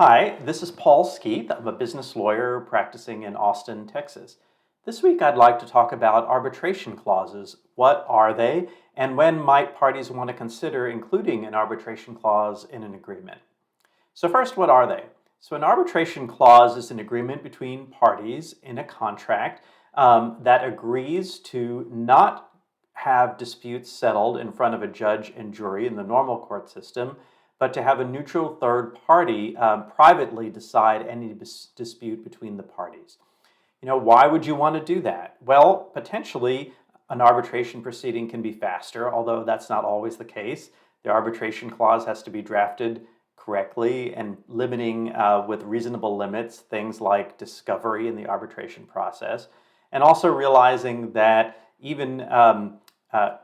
Hi, this is Paul Skeith. I'm a business lawyer practicing in Austin, Texas. This week I'd like to talk about arbitration clauses. What are they, and when might parties want to consider including an arbitration clause in an agreement? So first, what are they? So an arbitration clause is an agreement between parties in a contract that agrees to not have disputes settled in front of a judge and jury in the normal court system, but to have a neutral third party privately decide any dispute between the parties. Why would you want to do that? Well, potentially an arbitration proceeding can be faster, although that's not always the case. The arbitration clause has to be drafted correctly and limiting with reasonable limits things like discovery in the arbitration process, and also realizing that even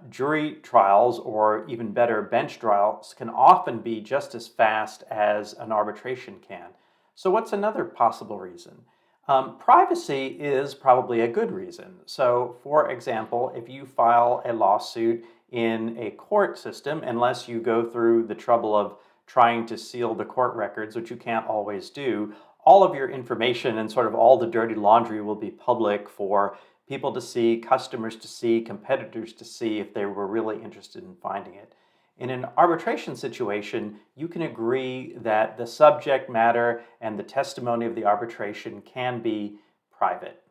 jury trials, or even better, bench trials, can often be just as fast as an arbitration can. So what's another possible reason? Privacy is probably a good reason. So for example, if you file a lawsuit in a court system, unless you go through the trouble of trying to seal the court records, which you can't always do, all of your information and sort of all the dirty laundry will be public for people to see, customers to see, competitors to see if they were really interested in finding it. In an arbitration situation, you can agree that the subject matter and the testimony of the arbitration can be private.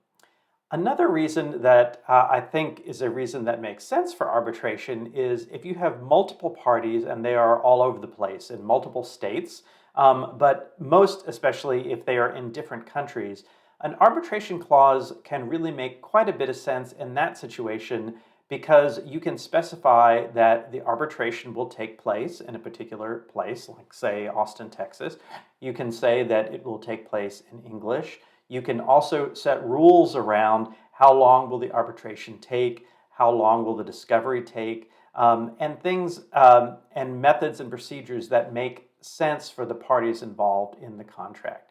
Another reason that I think is a reason that makes sense for arbitration is if you have multiple parties and they are all over the place in multiple states, but most especially if they are in different countries, an arbitration clause can really make quite a bit of sense in that situation because you can specify that the arbitration will take place in a particular place, like say Austin, Texas. You can say that it will take place in English. You can also set rules around how long will the arbitration take, how long will the discovery take, and things and methods and procedures that make sense for the parties involved in the contract.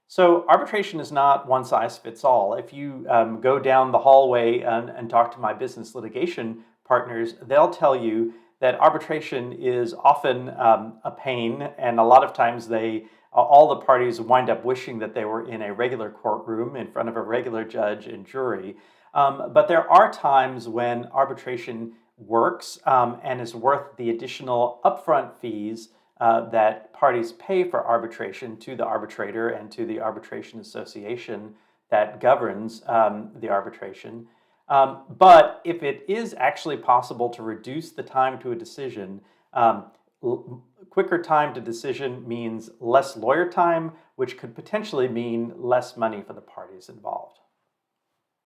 So arbitration is not one size fits all. If you go down the hallway and talk to my business litigation partners, they'll tell you that arbitration is often a pain, and a lot of times all the parties wind up wishing that they were in a regular courtroom in front of a regular judge and jury. But there are times when arbitration works and is worth the additional upfront fees that parties pay for arbitration to the arbitrator and to the arbitration association that governs the arbitration. But if it is actually possible to reduce the time to a decision, quicker time to decision means less lawyer time, which could potentially mean less money for the parties involved.